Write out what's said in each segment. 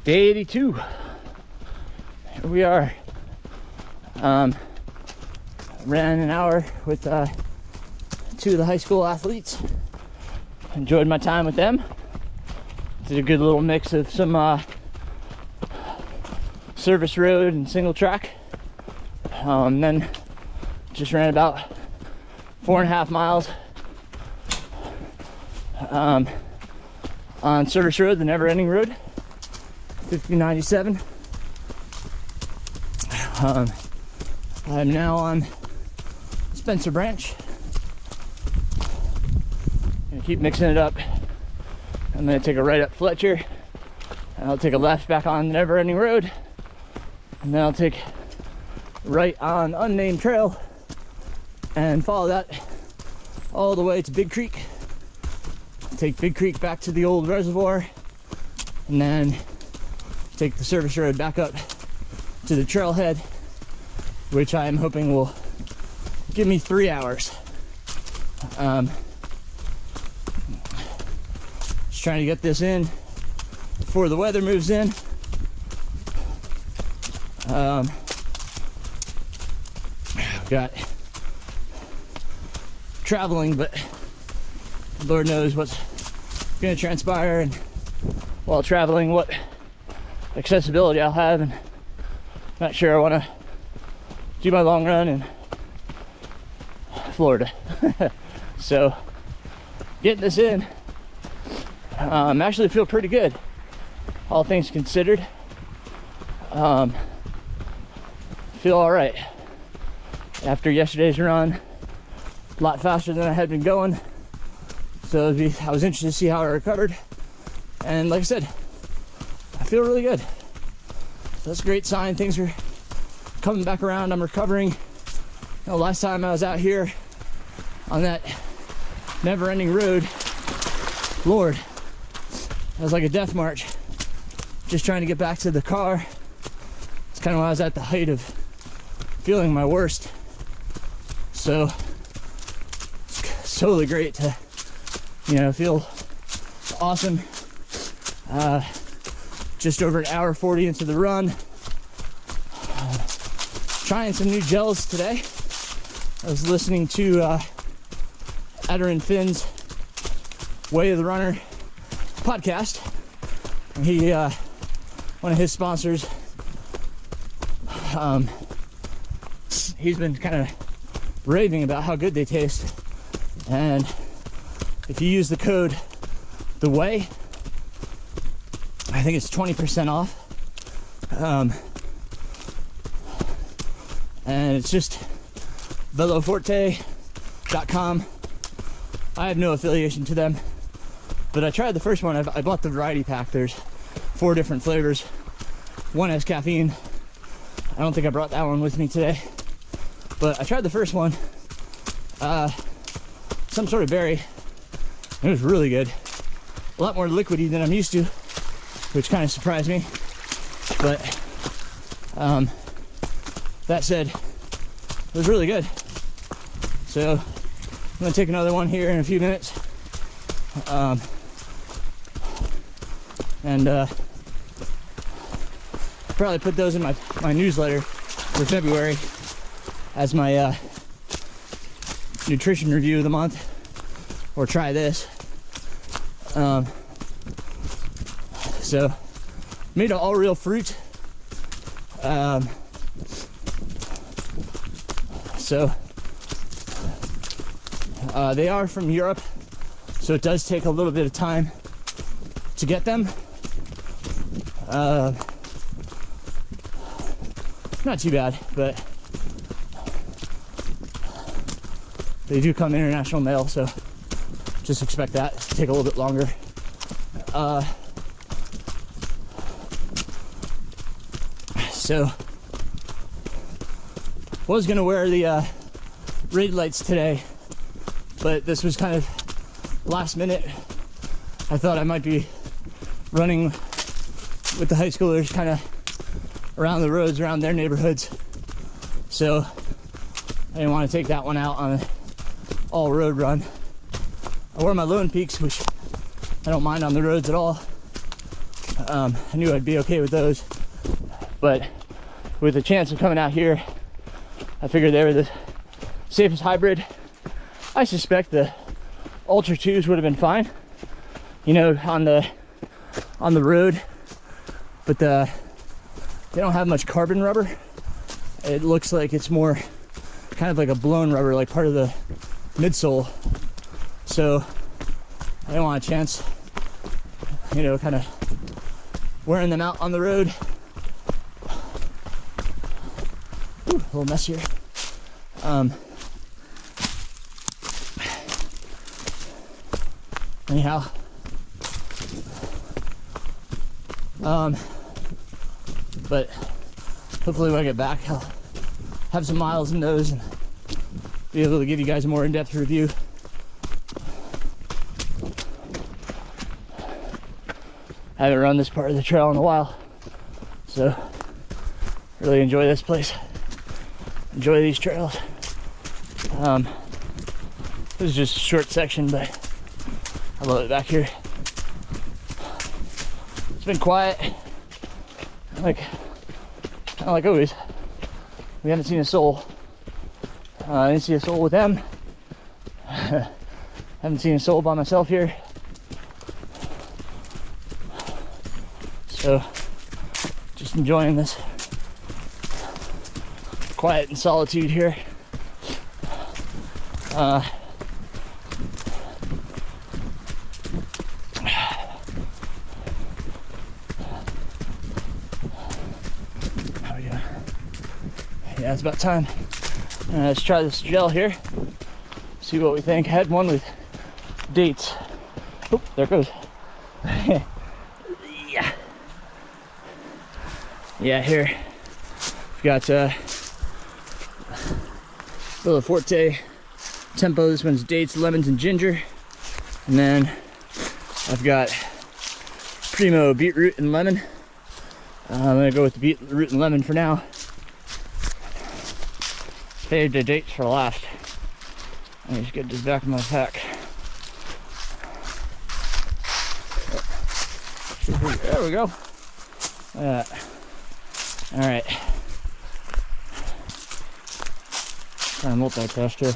Day 82. Here we are. Ran an hour with two of the high school athletes. Enjoyed my time with them. Did a good little mix of some service road and single track. Then just ran about 4.5 miles on service road, the never ending road, 5097. I'm now on Spencer Branch. Gonna keep mixing it up. I'm gonna take a right up Fletcher, and I'll take a left back on the never ending road, and then I'll take right on unnamed trail and follow that all the way to Big Creek. Take Big Creek back to the old reservoir, and then take the service road back up to the trailhead, which I am hoping will give me 3 hours. Just trying to get this in before the weather moves in. Got traveling, but Lord knows what's going to transpire, and while traveling what accessibility I'll have, and not sure I want to do my long run in Florida. So getting this in, actually feel pretty good, all things considered. Feel all right after yesterday's run. A lot faster than I had been going, so I was interested to see how I recovered, and like I said, I feel really good. So that's a great sign. Things are coming back around. I'm recovering. You know, last time I was out here on that never-ending road, Lord, it was like a death march. Just trying to get back to the car. It's kind of when I was at the height of feeling my worst. So it's totally great to, you know, feel awesome. Just over 1:40 into the run. Trying some new gels today. I was listening to Adder Finn's Way of the Runner podcast, and he, one of his sponsors, he's been kind of raving about how good they taste, and if you use the code The Way, I think it's 20% off. And it's just Veloforte.com. I have no affiliation to them, but I tried the first one. I bought the variety pack. There's 4 different flavors. One has caffeine. I don't think I brought that one with me today, but I tried the first one. Some sort of berry. It was really good. A lot more liquidy than I'm used to, which kind of surprised me. But that said, it was really good. So I'm gonna take another one here in a few minutes, and probably put those in my newsletter for February as my nutrition review of the month, or try this. So made an all real fruit. So they are from Europe, so it does take a little bit of time to get them. Not too bad, but they do come international mail, so just expect that to take a little bit longer. So was gonna wear the raid lights today, but this was kind of last minute. I thought I might be running with the high schoolers kind of around the roads around their neighborhoods, so I didn't want to take that one out on an all road run. I wore my Lone Peaks, which I don't mind on the roads at all. I knew I'd be okay with those, but with the chance of coming out here, I figured they were the safest hybrid. I suspect the Ultra 2s would have been fine, you know, on the road, but they don't have much carbon rubber. It looks like it's more kind of like a blown rubber, like part of the midsole. So I don't want a chance, you know, kind of wearing them out on the road. Ooh, a little mess here. Anyhow, but hopefully when I get back, I'll have some miles in those and be able to give you guys a more in-depth review. I haven't run this part of the trail in a while, so really enjoy this place. Enjoy these trails. This is just a short section, but I love it back here. It's been quiet, kind of like always. We haven't seen a soul. I didn't see a soul with them. Haven't seen a soul by myself here. So, just enjoying this quiet and solitude here. How we doing? Yeah, it's about time. Let's try this gel here. See what we think. I had one with dates. Oh, there it goes. Yeah. Yeah, here we've got Veloforte Tempo. This one's dates, lemons, and ginger. And then I've got Primo beetroot and lemon. I'm gonna go with the beetroot and lemon for now. Saved the dates for last. Let me just get this back in my pack. There we go. All right. Trying to multitask here.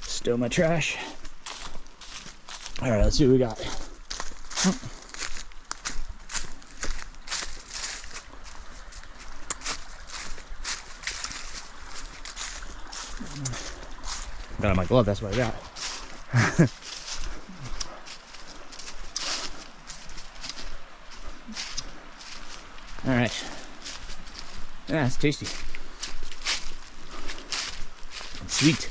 Stow my trash. All right, let's see what we got. Got on my glove, that's what I got. All right. Yeah, it's tasty. It's sweet.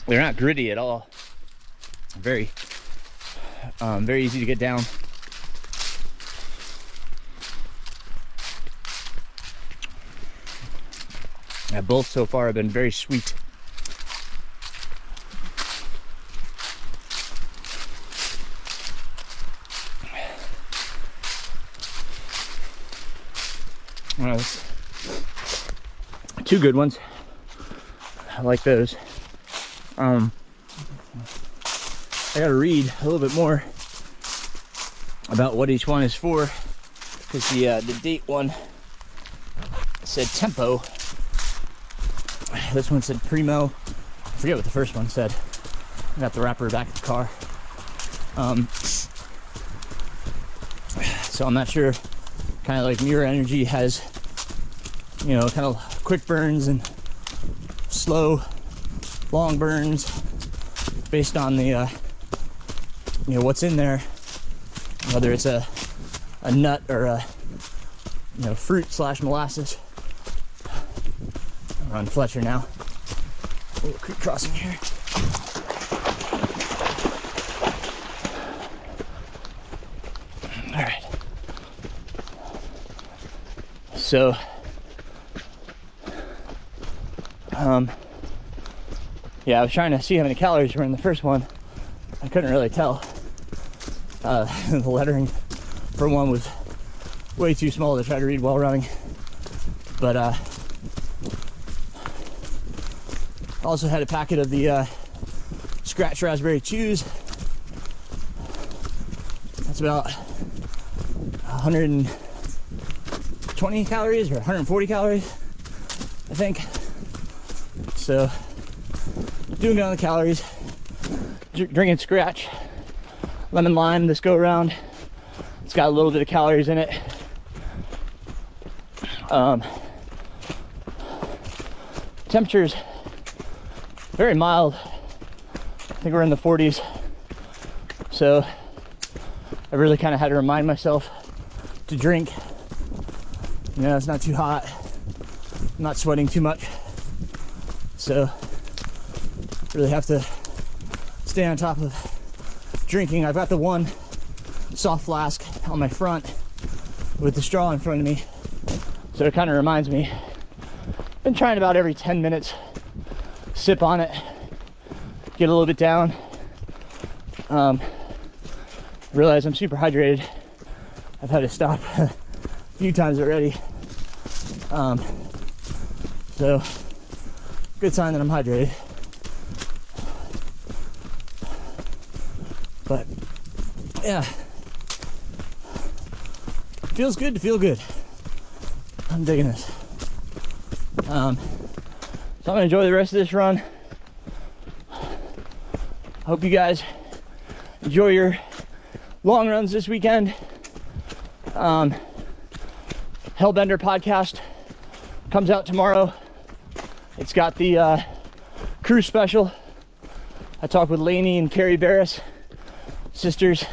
They're not gritty at all. Very easy to get down. Yeah, both so far have been very sweet. Well, two good ones. I like those. I gotta read a little bit more about what each one is for, because the date one said Tempo. This one said Primo. I forget what the first one said. I got the wrapper back at the car. So I'm not sure. Kind of like Mirror Energy has, you know, kind of quick burns and slow, long burns based on the, you know, what's in there. Whether it's a nut or a, you know, fruit / molasses. We're on Fletcher now. A little creek crossing here. All right. So, yeah, I was trying to see how many calories were in the first one. I couldn't really tell. The lettering for one was way too small to try to read while running. But also had a packet of the Scratch Raspberry Chews. That's about 120 calories or 140 calories, I think. So doing good on the calories. Drinking Scratch lemon lime this go around. It's got a little bit of calories in it. Temperatures very mild. I think we're in the 40s. So I really kind of had to remind myself to drink. You know, it's not too hot. I'm not sweating too much. So really have to stay on top of drinking. I've got the one soft flask on my front with the straw in front of me. So it kind of reminds me. Been trying about every 10 minutes, sip on it, get a little bit down. Realize I'm super hydrated. I've had to stop a few times already. So good sign that I'm hydrated. But yeah, feels good to feel good. I'm digging this. So I'm gonna enjoy the rest of this run. Hope you guys enjoy your long runs this weekend. Hellbender podcast comes out tomorrow. It's got the cruise special. I talked with Lainey and Carrie Barris, sisters.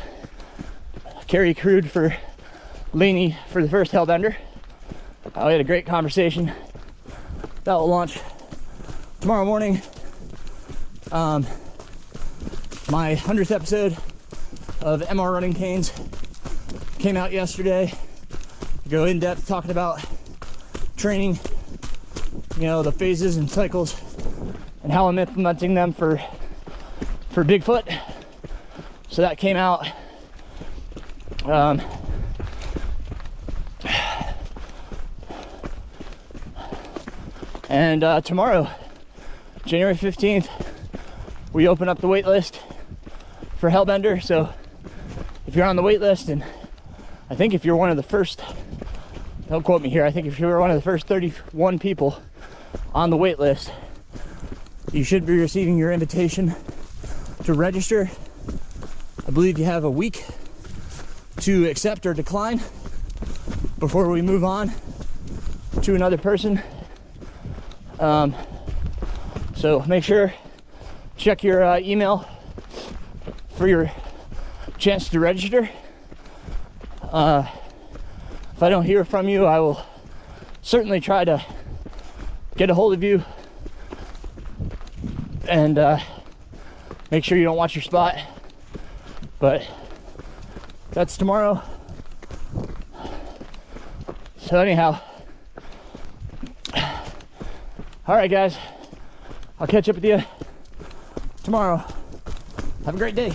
Carrie crewed for Lainey for the first Hellbender. We had a great conversation. That will launch tomorrow morning. My 100th episode of MR Running Canes came out yesterday. Go in depth talking about training, you know, the phases and cycles and how I'm implementing them for Bigfoot. So that came out. And tomorrow, January 15th, we open up the wait list for Hellbender. So if you're on the wait list, and I think if you're one of the first, don't quote me here, I think if you're one of the first 31 people on the wait list, you should be receiving your invitation to register. I believe you have a week to accept or decline before we move on to another person. So make sure, check your email for your chance to register. If I don't hear from you, I will certainly try to get a hold of you and make sure you don't watch your spot. But that's tomorrow. So anyhow, all right, guys, I'll catch up with you tomorrow. Have a great day.